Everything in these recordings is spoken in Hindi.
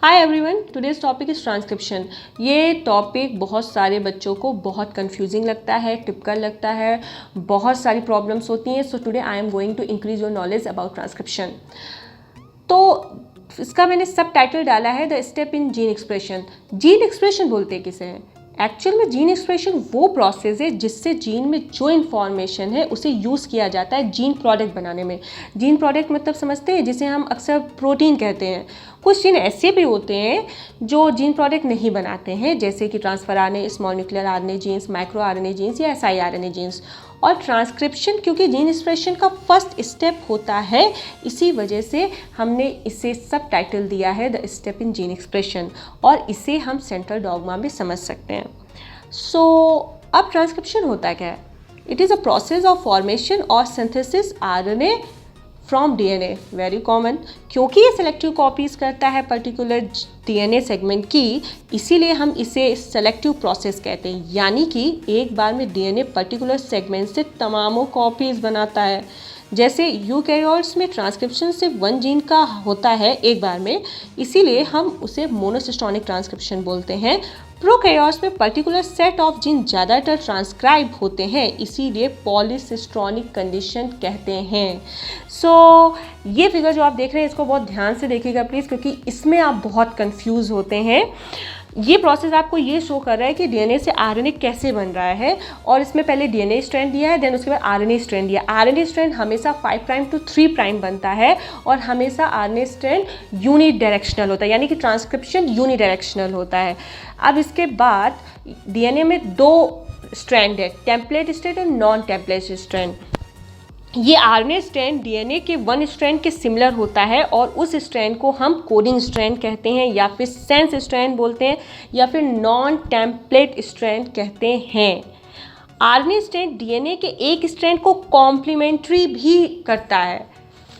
Hi everyone, today's topic is transcription. ये टॉपिक बहुत सारे बच्चों को बहुत कंफ्यूजिंग लगता है, टिपिकल लगता है, बहुत सारी प्रॉब्लम्स होती हैं। So today I am going to increase your knowledge about transcription. तो इसका मैंने सब टाइटल डाला है the step in gene expression. Gene expression बोलते हैं किसे हैं? एक्चुअल में जीन एक्सप्रेशन वो प्रोसेस है जिससे जीन में जो इन्फॉर्मेशन है उसे यूज़ किया जाता है जीन प्रोडक्ट बनाने में। जीन प्रोडक्ट मतलब समझते हैं, जिसे हम अक्सर प्रोटीन कहते हैं। कुछ जीन ऐसे भी होते हैं जो जीन प्रोडक्ट नहीं बनाते हैं, जैसे कि transfer RNA, small nuclear RNA genes, micro RNA genes या siRNA जीन्स। और ट्रांसक्रिप्शन क्योंकि जीन एक्सप्रेशन का फर्स्ट स्टेप होता है, इसी वजह से हमने इसे सब टाइटल दिया है the step in gene expression, और इसे हम सेंट्रल डॉगमा में समझ सकते हैं। सो अब ट्रांसक्रिप्शन होता क्या है? It is a process of formation और synthesis RNA from DNA. Very common, क्योंकि ये सेलेक्टिव कॉपीज करता है पर्टिकुलर डीएनए सेगमेंट की, इसीलिए हम इसे सेलेक्टिव प्रोसेस कहते हैं। यानी कि एक बार में डीएनए पर्टिकुलर सेगमेंट से तमामों कॉपीज बनाता है। जैसे यूकैरियोट्स में ट्रांसक्रिप्शन सिर्फ वन जीन का होता है एक बार में, इसीलिए हम उसे मोनोसिस्टोनिक ट्रांसक्रिप्शन बोलते हैं। प्रोकैरियोट्स में पर्टिकुलर सेट ऑफ जीन ज़्यादातर ट्रांसक्राइब होते हैं, इसीलिए पॉलीसिस्टोनिक कंडीशन कहते हैं। सो ये फिगर जो आप देख रहे हैं इसको बहुत ध्यान से देखिएगा प्लीज़, क्योंकि इसमें आप बहुत कंफ्यूज होते हैं। ये प्रोसेस आपको ये शो कर रहा है कि डीएनए से आरएनए कैसे बन रहा है, और इसमें पहले डीएनए स्ट्रैंड दिया है, देन उसके बाद आरएनए स्ट्रैंड दिया। आरएनए स्ट्रैंड हमेशा 5 प्राइम टू 3 प्राइम बनता है, और हमेशा आरएनए स्ट्रैंड यूनिडायरेक्शनल होता है, यानी कि ट्रांसक्रिप्शन यूनिडायरेक्शनल होता है। अब इसके बाद डीएनए में 2 स्ट्रैंड है, टेम्पलेट स्ट्रैंड और नॉन टेम्पलेट स्ट्रैंड। ये आरएनए स्ट्रैंड डीएनए के वन स्ट्रैंड के सिमिलर होता है, और उस स्ट्रैंड को हम कोडिंग स्ट्रैंड कहते हैं, या फिर सेंस स्ट्रैंड बोलते हैं, या फिर नॉन टेम्पलेट स्ट्रैंड कहते हैं। आरएनए स्ट्रैंड डीएनए के एक स्ट्रैंड को कॉम्प्लीमेंट्री भी करता है,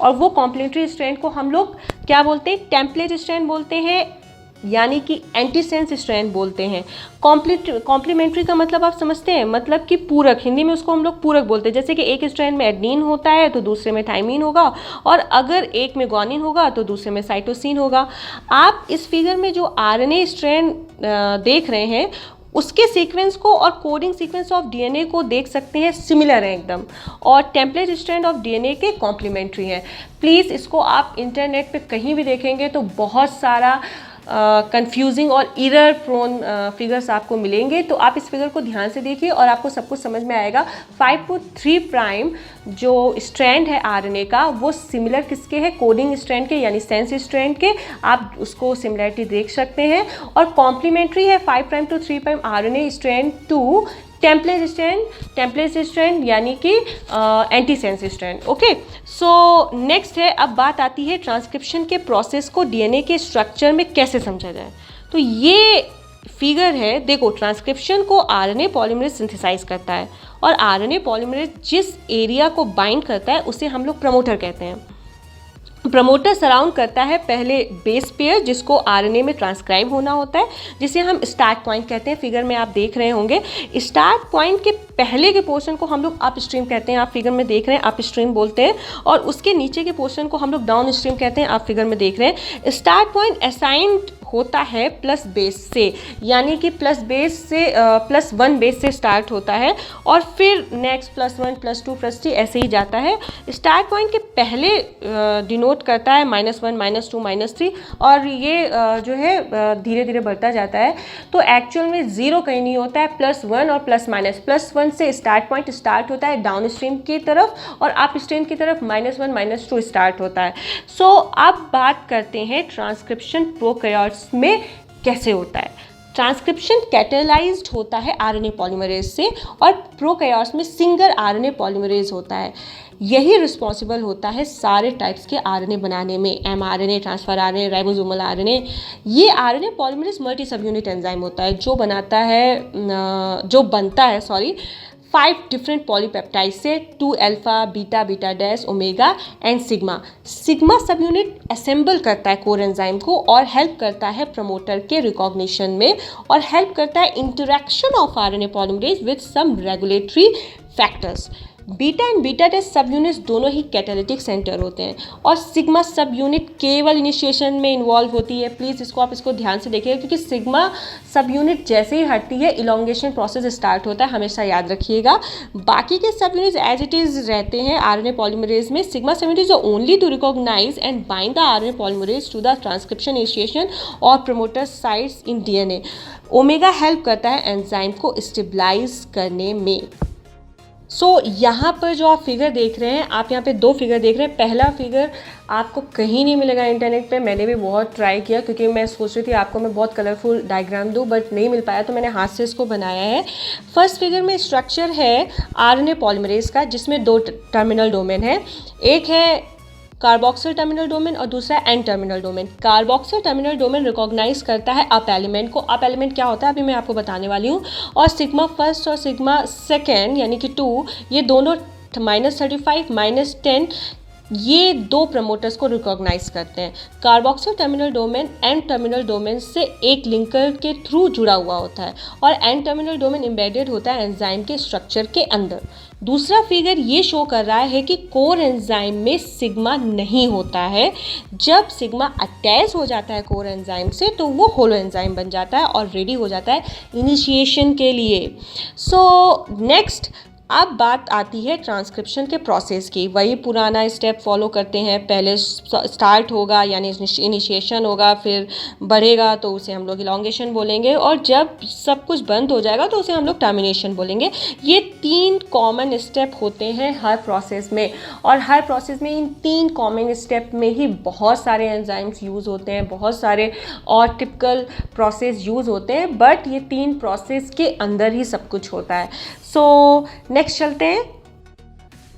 और वो कॉम्प्लीमेंट्री स्ट्रैंड को हम लोग क्या बोलते हैं? टेम्पलेट स्ट्रैंड बोलते हैं, यानी कि एंटीसेंस स्ट्रैंड बोलते हैं। कॉम्प्लीमेंट्री का मतलब आप समझते हैं, मतलब कि पूरक। हिंदी में उसको हम लोग पूरक बोलते हैं। जैसे कि एक स्ट्रैंड में एडेनिन होता है तो दूसरे में थाइमिन होगा, और अगर एक में ग्वानिन होगा तो दूसरे में साइटोसिन होगा। आप इस फिगर में जो आरएनए स्ट्रैंड देख रहे हैं उसके सीक्वेंस को और कोडिंग सीक्वेंस ऑफ डीएनए को देख सकते हैं, सिमिलर है एकदम, और टेम्पलेट स्ट्रैंड ऑफ डीएनए के कॉम्प्लीमेंट्री है। प्लीज़ इसको आप इंटरनेट पे कहीं भी देखेंगे तो बहुत सारा कंफ्यूजिंग और एरर प्रोन फिगर्स आपको मिलेंगे, तो आप इस फिगर को ध्यान से देखिए और आपको सब कुछ समझ में आएगा। 5' 3' जो स्ट्रैंड है आरएनए का, वो सिमिलर किसके है? कोडिंग स्ट्रैंड के, यानी सेंस स्ट्रैंड के। आप उसको सिमिलरिटी देख सकते हैं। और कॉम्प्लीमेंट्री है 5' to 3' RNA strand to template strand यानी कि antisense strand. Okay, so next है, अब बात आती है ट्रांसक्रिप्शन के प्रोसेस को डीएनए के स्ट्रक्चर में कैसे समझा जाए। तो ये फिगर है, देखो, ट्रांसक्रिप्शन को आरएनए पॉलीमरेज सिंथेसाइज करता है, और आरएनए पॉलीमरेज जिस एरिया को बाइंड करता है उसे हम लोग प्रमोटर कहते हैं। प्रमोटर सराउंड करता है पहले बेस पेयर, जिसको आरएनए में ट्रांसक्राइब होना होता है, जिसे हम स्टार्ट पॉइंट कहते हैं। फिगर में आप देख रहे होंगे, स्टार्ट पॉइंट के पहले के पोर्शन को हम लोग अप स्ट्रीम कहते हैं, आप फिगर में देख रहे हैं, अप स्ट्रीम बोलते हैं, और उसके नीचे के पोर्शन को हम लोग डाउन स्ट्रीम कहते हैं, आप फिगर में देख रहे हैं। स्टार्ट पॉइंट असाइंड होता है प्लस बेस से, यानी कि +1 बेस से स्टार्ट होता है, और फिर नेक्स्ट +1 +2 +3 ऐसे ही जाता है। स्टार्ट पॉइंट के पहले डिनोट करता है -1 -2 -3, और ये जो है धीरे धीरे बढ़ता जाता है। तो एक्चुअल में 0 कहीं नहीं होता है, +1 और +1 से स्टार्ट पॉइंट स्टार्ट होता है डाउन स्ट्रीम की तरफ, और अप स्ट्रीम की तरफ -1 -2 स्टार्ट होता है। सो अब बात करते हैं ट्रांसक्रिप्शन प्रोकैरियोट्स में कैसे होता है। ट्रांसक्रिप्शन कैटेलाइज्ड होता है आरएनए पॉलीमरेज से, और प्रोकैरियोट्स में सिंगल आरएनए पॉलीमरेज होता है। यही रिस्पॉन्सिबल होता है सारे टाइप्स के आरएनए बनाने में, mRNA, transfer RNA, ribosomal RNA. ये RNA polymerase multi subunit enzyme होता है, जो बनता है 5 डिफरेंट पॉलीपेप्टाइड से, 2 alpha, beta, beta dash, omega and sigma. Sigma सब यूनिट असेंबल करता है कोर एंजाइम को, और हेल्प करता है प्रमोटर के रिकॉग्निशन में, और हेल्प करता है interaction of RNA polymerase with some regulatory factors. Beta and beta test subunits दोनों ही कैटालिटिक सेंटर होते हैं और सिग्मा सब यूनिट केवल इनिशिएशन में इन्वॉल्व होती है। प्लीज़ इसको ध्यान से देखिएगा, क्योंकि सिग्मा सब यूनिट जैसे ही हटती है इलॉन्गेशन प्रोसेस स्टार्ट होता है, हमेशा याद रखिएगा। बाकी के सब यूनिट्स एज इट इज़ रहते हैं आरएनए पॉलीमरेज में। Sigma subunit is only to recognise and bind the RNA polymerase to the transcription initiation और promoter sites in DNA. Omega help करता है एंजाइम को स्टेबलाइज करने में। यहाँ पर जो आप फिगर देख रहे हैं, आप यहाँ पे दो फिगर देख रहे हैं। पहला फिगर आपको कहीं नहीं मिलेगा इंटरनेट पे, मैंने भी बहुत ट्राई किया क्योंकि मैं सोच रही थी आपको मैं बहुत कलरफुल डायग्राम दूँ, बट नहीं मिल पाया, तो मैंने हाथ से इसको बनाया है। फर्स्ट फिगर में स्ट्रक्चर है आरएनए पॉलीमरेज का, जिसमें दो टर्मिनल डोमेन है, एक है कार्बोक्सिल टर्मिनल डोमेन और दूसरा N terminal domain. Carboxyl terminal domain recognize करता है अप एलिमेंट को। अप एलिमेंट क्या होता है अभी मैं आपको बताने वाली हूँ। और सिग्मा फर्स्ट और सिग्मा सेकेंड यानी कि 2, ये दोनों -35 -10 ये दो प्रमोटर्स को रिकॉग्नाइज करते हैं। Carboxyl terminal domain N terminal domain से एक लिंकर के थ्रू जुड़ा हुआ होता है और एन टर्मिनल डोमेन एम्बेडेड होता है एंजाइम के स्ट्रक्चर के अंदर। दूसरा फिगर ये शो कर रहा है कि कोर एंजाइम में सिग्मा नहीं होता है। जब सिग्मा अटैच हो जाता है कोर एंजाइम से तो वो होलो एंजाइम बन जाता है और रेडी हो जाता है इनिशिएशन के लिए। नेक्स्ट अब बात आती है ट्रांसक्रिप्शन के प्रोसेस की। वही पुराना स्टेप फॉलो करते हैं, पहले स्टार्ट होगा यानी इनिशिएशन होगा, फिर बढ़ेगा तो उसे हम लोग इलॉन्गेशन बोलेंगे, और जब सब कुछ बंद हो जाएगा तो उसे हम लोग टर्मिनेशन बोलेंगे। ये 3 कॉमन स्टेप होते हैं हर प्रोसेस में, और हर प्रोसेस में इन 3 कॉमन स्टेप में ही बहुत सारे एंजाइम्स यूज़ होते हैं, बहुत सारे और टिपिकल प्रोसेस यूज़ होते हैं, बट ये 3 प्रोसेस के अंदर ही सब कुछ होता है। नेक्स्ट चलते हैं।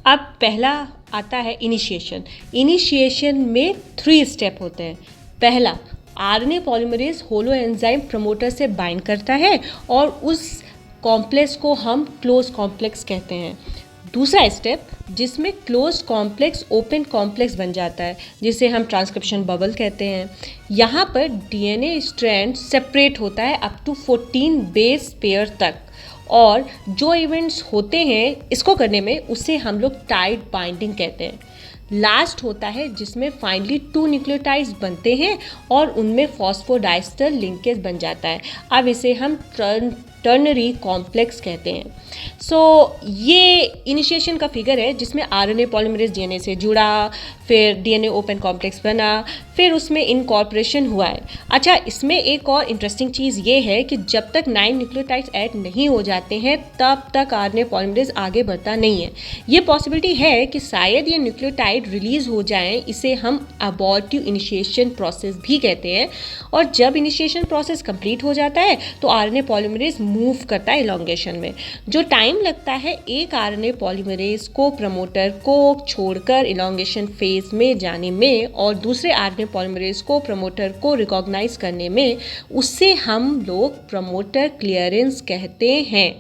अब पहला आता है इनिशिएशन। इनिशिएशन में 3 स्टेप होते हैं। पहला, RNA polymerase holo enzyme promoter से बाइंड करता है और उस कॉम्प्लेक्स को हम क्लोज कॉम्प्लेक्स कहते हैं। दूसरा स्टेप जिसमें क्लोज कॉम्प्लेक्स ओपन कॉम्प्लेक्स बन जाता है, जिसे हम ट्रांसक्रिप्शन बबल कहते हैं। यहाँ पर डीएनए स्ट्रैंड सेपरेट होता है अप टू 14 बेस पेयर तक, और जो इवेंट्स होते हैं इसको करने में उसे हम लोग टाइट बाइंडिंग कहते हैं। लास्ट होता है जिसमें फाइनली 2 न्यूक्लियोटाइड्स बनते हैं और उनमें फॉस्फोडाइस्टर लिंकेज बन जाता है। अब इसे हम टर्नरी कॉम्प्लेक्स कहते हैं। ये इनिशिएशन का फिगर है जिसमें आरएनए पॉलीमरेज डीएनए से जुड़ा, फिर डीएनए ओपन कॉम्प्लेक्स बना, फिर उसमें इनकॉर्पोरेशन हुआ है। अच्छा, इसमें एक और इंटरेस्टिंग चीज़ ये है कि जब तक 9 न्यूक्लियोटाइड्स ऐड नहीं हो जाते हैं तब तक आरएनए पॉलीमरेज आगे बढ़ता नहीं है। ये पॉसिबिलिटी है कि शायद ये न्यूक्लियोटाइड रिलीज हो जाएं, इसे हम अबॉर्टिव इनिशिएशन प्रोसेस भी कहते हैं। और जब इनिशिएशन प्रोसेस कंप्लीट हो जाता है तो आरएनए पॉलीमरेज मूव करता है इलॉन्गेशन में। जो टाइम लगता है एक आरएनए पॉलीमरेज को प्रमोटर को छोड़कर इलॉन्गेशन फेज में जाने में और दूसरे आरएनए पॉलीमरेज को प्रमोटर को रिकॉग्नाइज करने में, उससे हम लोग प्रमोटर क्लियरेंस कहते हैं।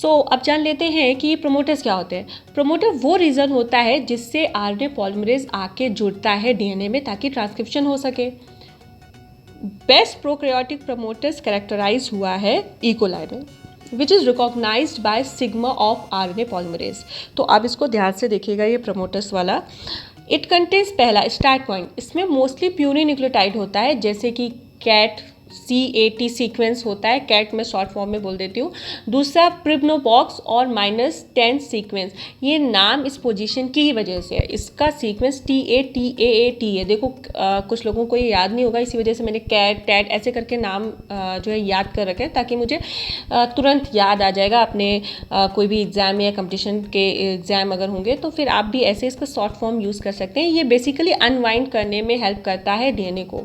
अब जान लेते हैं कि प्रमोटर्स क्या होते हैं। प्रमोटर वो रीजन होता है जिससे आरएनए पॉलीमरेज आके जुड़ता है डीएनए में ताकि ट्रांसक्रिप्शन हो सके। बेस्ट प्रोकैरियोटिक प्रमोटर्स कैरेक्टराइज हुआ है ई कोलाई में, which is recognized by sigma of RNA polymerase. तो आप इसको ध्यान से देखिएगा, ये प्रमोटर्स वाला। इट कंटेन्स, पहला स्टार्ट पॉइंट, इसमें मोस्टली प्यूरी न्यूक्लियोटाइड होता है, जैसे कि कैट CAT सीक्वेंस होता है, कैट में शॉर्ट फॉर्म में बोल देती हूँ। दूसरा प्रिब्नोबॉक्स और -10 सीक्वेंस, ये नाम इस पोजीशन की ही वजह से है, इसका सीक्वेंस TATAAT है। देखो कुछ लोगों को ये याद नहीं होगा, इसी वजह से मैंने कैट टैट ऐसे करके नाम जो है याद कर रखे हैं, ताकि मुझे तुरंत याद आ जाएगा अपने कोई भी एग्ज़ाम या कंपटीशन के एग्ज़ाम अगर होंगे तो फिर आप भी ऐसे इसका शॉर्ट फॉर्म यूज़ कर सकते हैं। ये बेसिकली अनवाइंड करने में हेल्प करता है डीएनए को।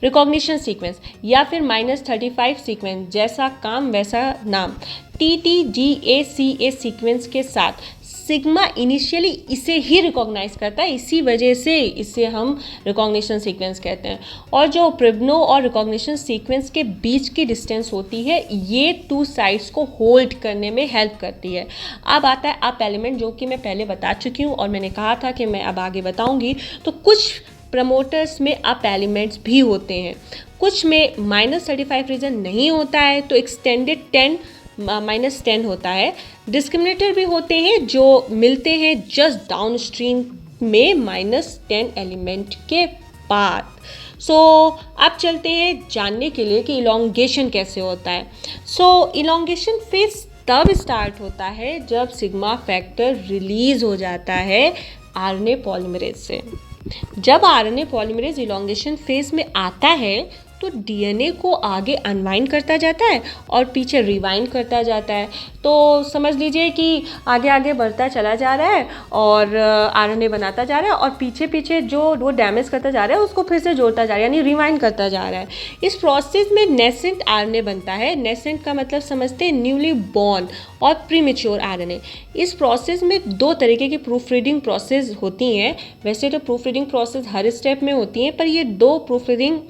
रिकॉग्निशन सीक्वेंस या फिर -35 सीक्वेंस, जैसा काम वैसा नाम। TTGACA सीक्वेंस के साथ सिग्मा इनिशियली इसे ही रिकॉग्नाइज करता है, इसी वजह से इसे हम रिकॉग्निशन सीक्वेंस कहते हैं। और जो प्रिब्नो और रिकॉग्निशन सीक्वेंस के बीच की डिस्टेंस होती है, ये 2 साइड्स को होल्ड करने में हेल्प करती है। अब आता है अप एलिमेंट, जो कि मैं पहले बता चुकी हूँ और मैंने कहा था कि मैं अब आगे बताऊँगी। तो कुछ प्रमोटर्स में अप एलिमेंट्स भी होते हैं, कुछ में -35 रीजन नहीं होता है, तो एक्सटेंडेड 10 -10 होता है। डिस्क्रिमिनेटर भी होते हैं जो मिलते हैं जस्ट डाउन स्ट्रीम में -10 एलिमेंट के बाद। सो अब चलते हैं जानने के लिए कि इलोंगेशन कैसे होता है। सो इलोंगेशन फेज तब स्टार्ट होता है जब सिग्मा फैक्टर रिलीज हो जाता है आरएनए पॉलीमरेज से। जब आरएनए पॉलीमरेज इलोंगेशन फेज में आता है तो डीएनए को आगे अनवाइंड करता जाता है और पीछे रिवाइंड करता जाता है। तो समझ लीजिए कि आगे आगे बढ़ता चला जा रहा है और आरएनए बनाता जा रहा है और पीछे पीछे जो वो डैमेज करता जा रहा है उसको फिर से जोड़ता जा रहा है, यानी रिवाइंड करता जा रहा है। इस प्रोसेस में नेसेंट आरएनए बनता है। नेसेंट का मतलब समझते हैं न्यूली बॉर्न और प्रीमेच्योर आरएनए। इस प्रोसेस में 2 तरीके की प्रूफ रीडिंग प्रोसेस होती हैं। वैसे तो प्रूफ रीडिंग प्रोसेस हर स्टेप में होती हैं, पर ये 2 प्रूफ रीडिंग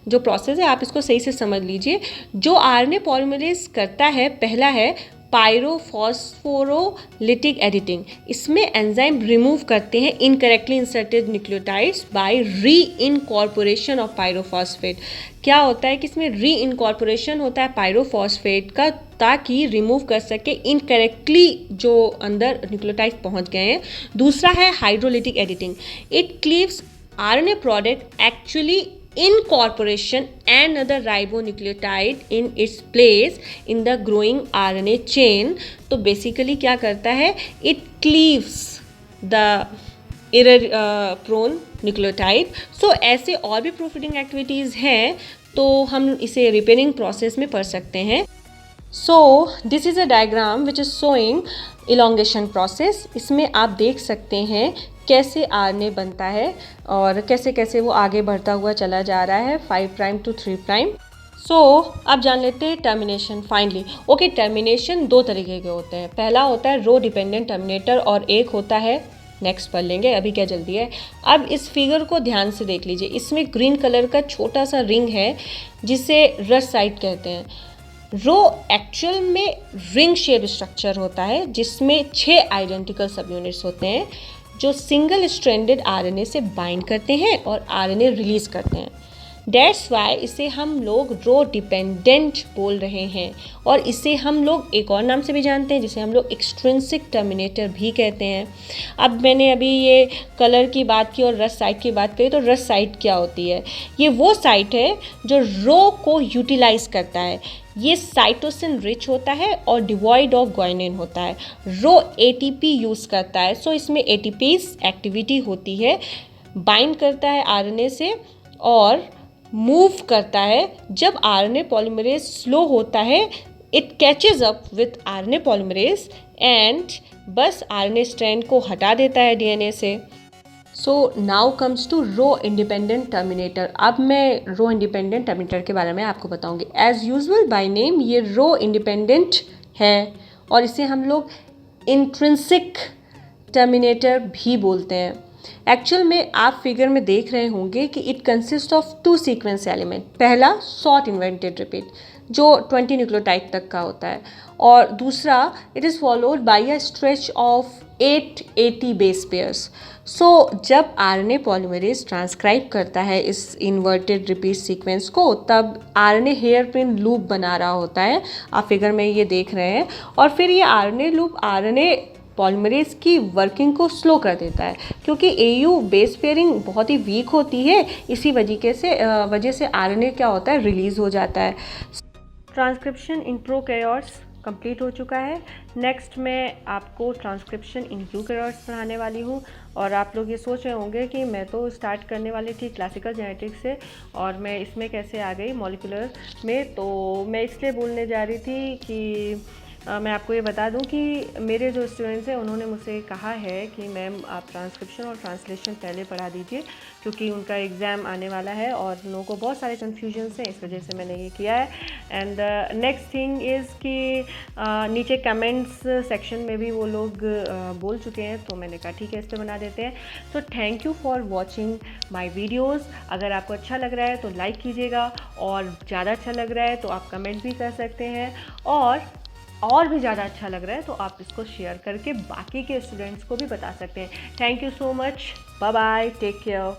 जो प्रोसेस है आप इसको सही से समझ लीजिए। जो आरएनए पॉलीमरेज करता है, पहला है पायरोफॉस्फोरोलिटिक एडिटिंग। इसमें एंजाइम रिमूव करते हैं इनकरेक्टली इंसर्टेड न्यूक्लियोटाइड्स बाय री इनकॉर्पोरेशन ऑफ पायरोफॉस्फेट। क्या होता है कि इसमें री इनकॉर्पोरेशन होता है पायरोफॉस्फेट का, ताकि रिमूव कर सके इनकरेक्टली जो अंदर न्यूक्लियोटाइड्स पहुंच गए हैं। दूसरा है hydrolytic editing. It cleaves RNA product actually incorporation another ribonucleotide in its place in the growing RNA chain। तो बेसिकली क्या करता है, it cleaves the error prone nucleotide। सो ऐसे और भी प्रूफ रीडिंग एक्टिविटीज़ हैं, तो हम इसे रिपेयरिंग प्रोसेस में पढ़ सकते हैं। So this is a diagram which is showing elongation process. इसमें आप देख सकते हैं कैसे आरएनए बनता है और कैसे कैसे वो आगे बढ़ता हुआ चला जा रहा है 5 प्राइम टू 3 प्राइम। सो अब जान लेते हैं टर्मिनेशन फाइनली। ओके, टर्मिनेशन 2 तरीके के होते हैं। पहला होता है रो डिपेंडेंट टर्मिनेटर और एक होता है, नेक्स्ट पढ़ लेंगे, अभी क्या जल्दी है। अब इस फिगर को ध्यान से देख लीजिए। इसमें ग्रीन कलर का छोटा सा रिंग है जिसे रस साइट कहते हैं। रो एक्चुअल में रिंग शेप स्ट्रक्चर होता है जिसमें 6 आइडेंटिकल सब यूनिट्स होते हैं जो सिंगल स्ट्रैंडेड आरएनए से बाइंड करते हैं और आरएनए रिलीज करते हैं। दैट्स वाई इसे हम लोग रो डिपेंडेंट बोल रहे हैं और इसे हम लोग एक और नाम से भी जानते हैं जिसे हम लोग एक्सट्रिंसिक टर्मिनेटर भी कहते हैं। अब मैंने अभी ये कलर की बात की और रस साइट की बात करी, तो रस साइट क्या होती है? ये वो साइट है जो रो को यूटिलाइज करता है। ये साइटोसिन रिच होता है और डिवॉइड ऑफ ग्वाइनिन होता है। रो एटीपी यूज़ करता है, सो इसमें एटीपी एक्टिविटी होती है, बाइंड करता है आरएनए से और मूव करता है। जब आरएनए पॉलीमरेज स्लो होता है, it catches up with RNA polymerase and बस आरएनए स्ट्रैंड को हटा देता है डीएनए से। So now comes to rho independent terminator. अब मैं रो इंडिपेंडेंट टर्मिनेटर के बारे में आपको बताऊंगी। एज यूजुअल बाय नेम ये रो इंडिपेंडेंट है और इसे हम लोग इंट्रिंसिक टर्मिनेटर भी बोलते हैं। एक्चुअल में आप फिगर में देख रहे होंगे कि it consist of 2 sequence element. पहला शॉर्ट इन्वेंटेड रिपीट जो 20 न्यूक्लियोटाइड तक का होता है और दूसरा it is followed by a stretch of 880 base pairs. So जब आरएनए पॉलीमरेज ट्रांसक्राइब करता है इस इन्वर्टेड रिपीट सीक्वेंस को, तब आरएनए हेयर पिन लूप बना रहा होता है, आप फिगर में ये देख रहे हैं, और फिर ये आरएनए लूप आरएनए पॉलीमरेज की वर्किंग को स्लो कर देता है क्योंकि एयू बेस पेयरिंग बहुत ही वीक होती है। इसी वजह से आरएनए क्या होता है, रिलीज हो जाता है। ट्रांसक्रिप्शन इन प्रोकैरियोट्स कंप्लीट हो चुका है। नेक्स्ट मैं आपको ट्रांसक्रिप्शन इन यूकैरियोट्स पढ़ाने वाली हूँ और आप लोग ये सोच रहे होंगे कि मैं तो स्टार्ट करने वाली थी क्लासिकल जेनेटिक्स से और मैं इसमें कैसे आ गई मॉलिक्यूलर में। तो मैं इसलिए बोलने जा रही थी कि मैं आपको ये बता दूं कि मेरे जो स्टूडेंट्स हैं उन्होंने मुझसे कहा है कि मैम आप ट्रांसक्रिप्शन और ट्रांसलेशन पहले पढ़ा दीजिए क्योंकि उनका एग्ज़ाम आने वाला है और उन लोगों को बहुत सारे कन्फ्यूजन्स हैं, इस वजह से मैंने ये किया है। एंड नेक्स्ट थिंग इज़ कि नीचे कमेंट्स सेक्शन में भी वो लोग बोल चुके हैं, तो मैंने कहा ठीक है इस पर बना देते हैं। तो thank you for watching my videos. अगर आपको अच्छा लग रहा है तो लाइक कीजिएगा और ज़्यादा अच्छा लग रहा है तो आप कमेंट भी कर सकते हैं और भी ज़्यादा अच्छा लग रहा है तो आप इसको शेयर करके बाकी के स्टूडेंट्स को भी बता सकते हैं। Thank you so much, bye bye, take care.